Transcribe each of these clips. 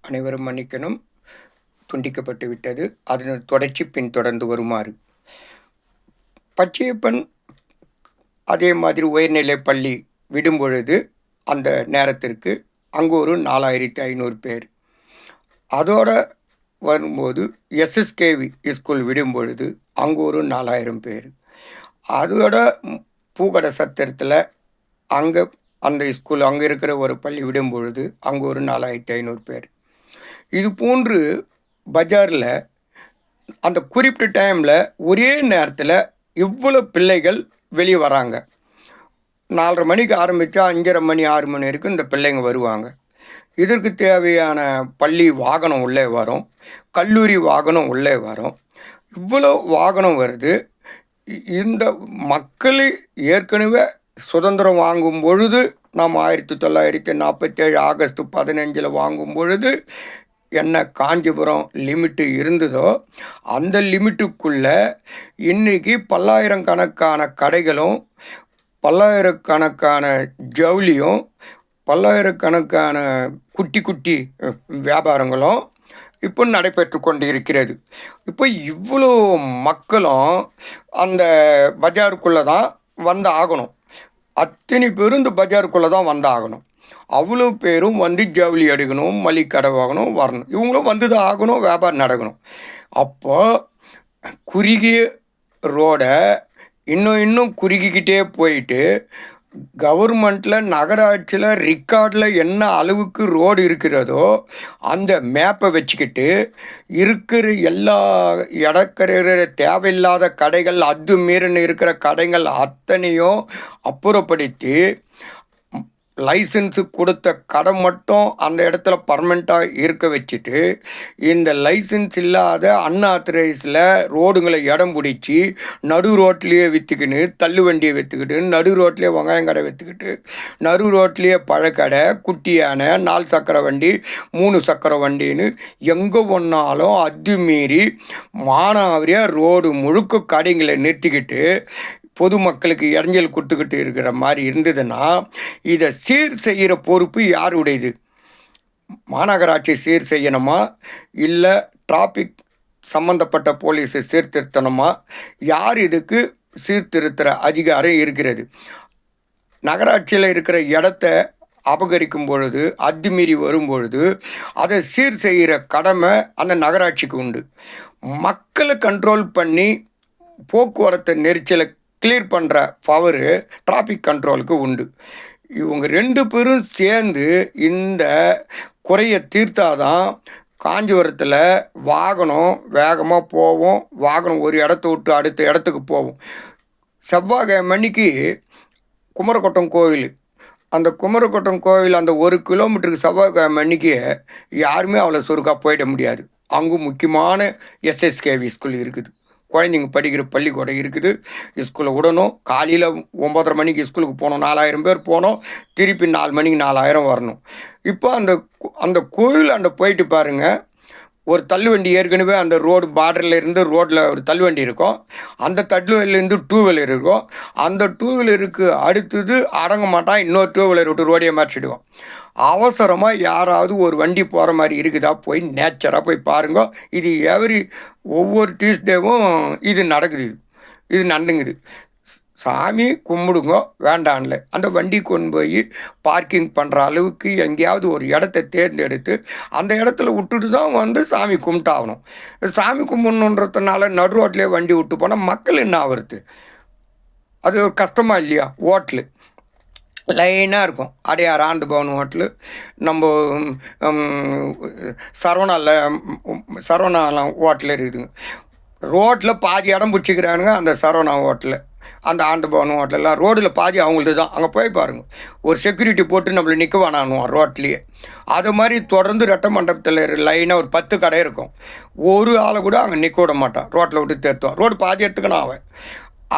அனைவரும் மன்னிக்கணும், துண்டிக்கப்பட்டு விட்டது. அதன் தொடர்ச்சி பின்தொடர்ந்து வருமாறு. பச்சையப்பன் அதே மாதிரி உயர்நிலைப் பள்ளி விடும்பொழுது அந்த நேரத்திற்கு அங்கே ஒரு 4500 பேர். அதோட வரும்போது எஸ்எஸ்கேவி ஸ்கூல் விடும்பொழுது அங்கே ஒரு 4000 பேர். அதோட பூக்கடை சத்திரத்தில் அங்கே அந்த ஸ்கூல் அங்கே இருக்கிற ஒரு பள்ளி விடும்பொழுது அங்கே ஒரு 4500 பேர். இது போன்று பஜாரில் அந்த குறிப்பிட்ட டைமில் ஒரே நேரத்தில் இவ்வளோ பிள்ளைகள் வெளியே வராங்க. 4:30 மணிக்கு ஆரம்பித்தா 5:30 மணி 6 மணி வரைக்கும் இந்த பிள்ளைங்க வருவாங்க. இதற்கு தேவையான பள்ளி வாகனம் உள்ளே வரும், கல்லூரி வாகனம் உள்ளே வரும். இவ்வளோ வாகனம் வருது. இந்த மக்கள் ஏற்கனவே சுதந்திரம் வாங்கும் பொழுது நாம் 1947 ஆகஸ்ட் 15 வாங்கும் பொழுது என்ன காஞ்சிபுரம் லிமிட்டு இருந்ததோ அந்த லிமிட்டுக்குள்ளே இன்றைக்கி பல்லாயிரக்கணக்கான கடைகளும் பல்லாயிரக்கணக்கான ஜவுளியும் பல்லாயிரக்கணக்கான குட்டி குட்டி வியாபாரங்களும் இப்போ நடைபெற்று கொண்டு இருக்கிறது. இப்போ இவ்வளோ மக்களும் அந்த பஜாருக்குள்ளே தான் வந்து ஆகணும். அத்தனை பேரும் இந்த பஜாருக்குள்ளே தான் வந்து ஆகணும். அவ்வளோ பேரும் வந்து ஜவுளி எடுக்கணும், மளிகை கடை வாங்கணும், வரணும். இவங்களும் வந்து தான் ஆகணும், வியாபாரம் நடக்கணும். அப்போ குறுகிய ரோடை இன்னும் குறுகிக்கிட்டே போயிட்டு கவர்மெண்ட்டில் நகராட்சியில் ரெக்கார்டில் என்ன அளவுக்கு ரோடு இருக்கிறதோ அந்த மேப்பை வச்சுக்கிட்டு இருக்கிற எல்லா இடக்கரையிற தேவையில்லாத கடைகள் அது மீறின இருக்கிற கடைகள் அத்தனையும் அப்புறப்படுத்தி லைசன்ஸு கொடுத்த கடை மட்டும் அந்த இடத்துல பர்மனெண்ட்டாக இருக்க வச்சுட்டு இந்த லைசன்ஸ் இல்லாத அன்ஆத்தரைஸில் ரோடுங்களை இடம் பிடிச்சி நடு ரோட்லேயே விற்றுக்கின்னு தள்ளு வண்டியை விற்றுக்கிட்டு நடு ரோட்லேயே வெங்காயம் கடை விற்றுக்கிட்டு நடு ரோட்லேயே பழக்கடை, குட்டி யானை, 4 சக்கர வண்டி, 3 சக்கர வண்டின்னு எங்கே ஒன்றாலும் அது மீறி மானாவரியாக ரோடு முழுக்க கடைங்களை நிறுத்திக்கிட்டு பொதுமக்களுக்கு இடைஞ்சல் கொடுத்துக்கிட்டு இருக்கிற மாதிரி இருந்ததுன்னா இதை சீர் செய்கிற பொறுப்பு யாருடையது? மாநகராட்சி சீர் செய்யணுமா, இல்லை டிராஃபிக் சம்மந்தப்பட்ட போலீஸை சீர்திருத்தணுமா? யார் இதுக்கு சீர்திருத்துகிற அதிகாரம் இருக்கிறது? நகராட்சியில் இருக்கிற இடத்த அபகரிக்கும் பொழுது அத்துமீறி வரும்பொழுது அதை சீர் செய்கிற கடமை அந்த நகராட்சிக்கு உண்டு. மக்களை கண்ட்ரோல் பண்ணி போக்குவரத்து நெரிச்சலை கிளியர் பண்ணுற பவரு டிராஃபிக் கண்ட்ரோலுக்கு உண்டு. இவங்க 2 பேரும் சேர்ந்து இந்த குறையை தீர்த்தாதான் காஞ்சிபுரத்தில் வாகனம் வேகமாக போவோம், வாகனம் ஒரு இடத்த விட்டு அடுத்த இடத்துக்கு போவோம். செவ்வாய்க்கிழமை அன்னைக்கு குமரக்கோட்டம் கோவில், அந்த குமரக்கோட்டம் கோவில் அந்த 1 கிலோமீட்டருக்கு செவ்வாய்க்கிழமை அன்னைக்கு யாருமே அவ்வளோ சுருக்காக போயிட முடியாது. அங்கும் முக்கியமான எஸ்எஸ்கேவி ஸ்கூல் இருக்குது, குழந்தைங்க படிக்கிற பள்ளிக்கூடம் இருக்குது. ஸ்கூலில் விடணும். காலையில் 9:30 மணிக்கு ஸ்கூலுக்கு போனோம், 4000 பேர் போனோம், திருப்பி 4 மணிக்கு 4000 வரணும். இப்போ அந்த கோயில் போயிட்டு பாருங்கள், ஒரு தள்ளுவண்டி ஏற்கனவே அந்த ரோடு பார்டரில் இருந்து ரோட்டில் ஒரு தள்ளுவண்டி இருக்கும். அந்த தள்ளுவண்டிலேருந்து 2 வீலர் இருக்கும். அந்த 2 வீலருக்கு அடுத்தது அடங்க மாட்டான், இன்னொரு 2 வீலர் விட்டு ரோடையை மாற்றிடுவோம். அவசரமாக யாராவது ஒரு வண்டி போகிற மாதிரி இருக்குதா போய் நேச்சராக போய் பாருங்க. இது ஒவ்வொரு டியூஸ்டேவும் இது நடக்குது, இது நடந்துங்குது. சாமி கும்பிடுங்க வேண்டான்ல, அந்த வண்டி கொண்டு போய் பார்க்கிங் பண்ணுற அளவுக்கு எங்கேயாவது ஒரு இடத்த தேர்ந்தெடுத்து அந்த இடத்துல விட்டுட்டு தான் வந்து சாமி கும்பிட்டாகணும். சாமி கும்பிடணுன்றதுனால நடு ரோட்லேயே வண்டி விட்டு போனால் மக்கள் என்ன ஆகுறது? அது ஒரு கஷ்டமா இல்லையா? ஹோட்டலு லைனாக இருக்கும். அடையார் ஆண்டு பவன் ஹோட்டலு, நம்ம சரவணாலாம் ஹோட்டல் இருக்குதுங்க. ரோட்டில் பாதி இடம் பிடிச்சிக்கிறானுங்க அந்த சரவணா ஹோட்டலில், அந்த ஆண்டு பவன் ஹோட்டலெலாம் ரோடில் பாதி அவங்களது தான். அங்கே போய் பாருங்கள், ஒரு செக்யூரிட்டி போட்டு நம்மளை நிற்க வேணானுவான் ரோட்லேயே. அது மாதிரி தொடர்ந்து ரெட்டை மண்டபத்தில் லைனாக ஒரு 10 கடை இருக்கும். ஒரு ஆளை கூட அங்கே நிற்க விட மாட்டான், ரோட்டில் விட்டு தேர்த்துவான். ரோடு பாதி எடுத்துக்கணும் அவன்.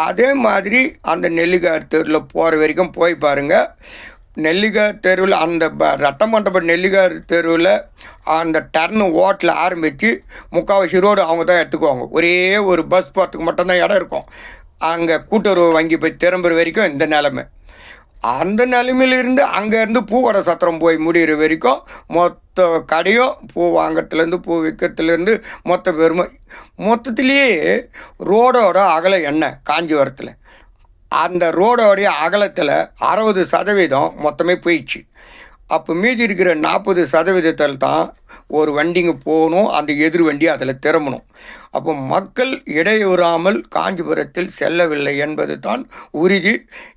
அதே மாதிரி அந்த நெல்லிக்காய் தெருவில் போகிற வரைக்கும் போய் பாருங்கள். நெல்லிக்காய் தெருவில் அந்த ரெட்டை மண்டபம் நெல்லிக்காய் தெருவில் அந்த டர்னு ஓட்டில் ஆரம்பித்து முக்கால்வாசி ரோடு அவங்க தான் எடுத்துக்குவாங்க. ஒரே ஒரு பஸ் போகிறதுக்கு மட்டும்தான் இடம் இருக்கும். அங்கே கூட்டுறவு வங்கி போய் திரும்புகிற வரைக்கும் இந்த நிலமை. அந்த நிலைமையிலிருந்து அங்கேருந்து பூக்கடை சத்திரம் போய் முடிகிற வரைக்கும் மொத்த கடையும் பூ வாங்கிறதுலேருந்து பூ விற்கிறதுலேருந்து மொத்த பெருமை மொத்தத்திலேயே ரோடோட அகலம் என்ன காஞ்சிபுரத்தில் அந்த ரோடோடைய அகலத்தில் 60% மொத்தமே போயிடுச்சு. அப்போ மீதி இருக்கிற 40% தான் ஒரு வண்டிங்க போகணும், அந்த எதிர் வண்டி அதில் திரும்பணும். அப்போ மக்கள் இடையூறாமல் காஞ்சிபுரத்தில் செல்லவில்லை என்பது தான் உறுதி.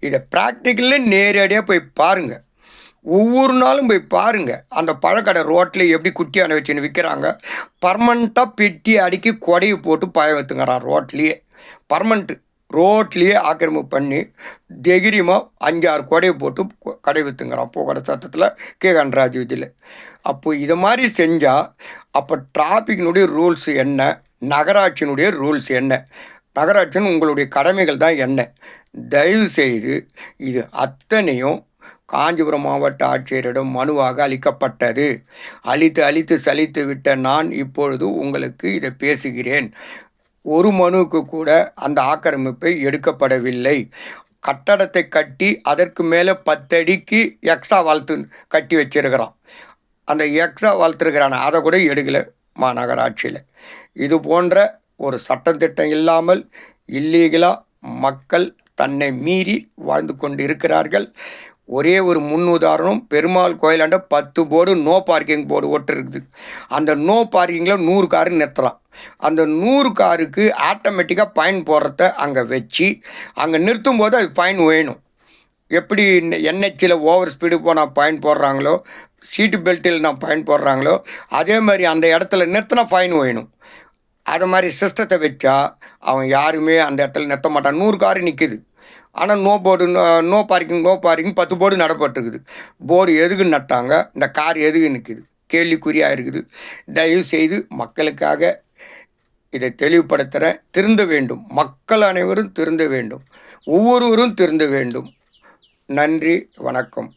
இதை ப்ராக்டிக்கலில் நேரடியாக போய் பாருங்கள், ஒவ்வொரு நாளும் போய் பாருங்கள். அந்த பழக்கடை ரோட்டில் எப்படி குட்டியான வச்சுன்னு விற்கிறாங்க. பர்மனண்ட்டாக பெட்டி அடுக்கி கொடையை போட்டு பய வைத்துங்கிறான் ரோட்லேயே. பர்மனண்ட்டு ரோட்லேயே ஆக்கிரமிப்பு பண்ணி தைரியமாக 5-6 கொடையை போட்டு கடை விற்றுங்கிறான் பூக்கடை சத்தத்தில் கே.கண்டராஜ் வீதியில். அப்போ இதை மாதிரி செஞ்சால் அப்போ டிராஃபிக்கினுடைய ரூல்ஸ் என்ன, நகராட்சியினுடைய ரூல்ஸ் என்ன, நகராட்சின்னு உங்களுடைய கடமைகள் தான் என்ன? தயவு செய்து இது அத்தனையும் காஞ்சிபுரம் மாவட்ட ஆட்சியரிடம் மனுவாக அளிக்கப்பட்டது. அளித்து சலித்து விட்ட நான் இப்பொழுது உங்களுக்கு இதை பேசுகிறேன். ஒரு மனுவுக்கு கூட அந்த ஆக்கிரமிப்பை எடுக்கப்படவில்லை. கட்டடத்தை கட்டி அதற்கு மேலே 10 அடிக்கு எக்ஸ்ட்ரா வளர்த்து கட்டி வச்சிருக்கிறான். அந்த எக்ஸ்ட்ரா வளர்த்துருக்கிறான அதை கூட எடுக்கலை மாநகராட்சியில். இது போன்ற ஒரு சட்டத்திட்டம் இல்லாமல் இல்லீகலாக மக்கள் தன்னை மீறி வாழ்ந்து கொண்டு இருக்கிறார்கள். ஒரே ஒரு உதாரணம், பெருமாள் கோயிலாண்ட 10 போர்டு நோ பார்க்கிங் போர்டு ஒட்டுருக்குது. அந்த நோ பார்க்கிங்கில் 100 காரு நிறுத்துகிறான். அந்த 100 காருக்கு ஆட்டோமேட்டிக்காக ஃபைன் போடுறத அங்கே வச்சு அங்கே நிறுத்தும் போது அது ஃபைன் வேணும். எப்படி என்ஹெச்சில் ஓவர் ஸ்பீடு போனால் ஃபைன் போடுறாங்களோ, சீட்டு பெல்ட்டில் நான் ஃபைன் போடுறாங்களோ, அதே மாதிரி அந்த இடத்துல நிறுத்தினா ஃபைன் வேணும். அது மாதிரி சிஸ்டத்தை வச்சா அவன் யாருமே அந்த இடத்துல நிறுத்த மாட்டான். 100 காரு நிற்குது, ஆனால் நோ பார்க்கிங் 10 போர்டு நடப்பட்டுருக்குது. போர்டு எதுக்கு நட்டாங்க, இந்த கார் எதுக்கு நிற்குது, கேள்விக்குறியாக இருக்குது. தயவு செய்து மக்களுக்காக இதை தெளிவுபடுத்துகிறேன். திருந்த வேண்டும், மக்கள் அனைவரும் திருந்த வேண்டும், ஒவ்வொருவரும் திருந்த வேண்டும். நன்றி, வணக்கம்.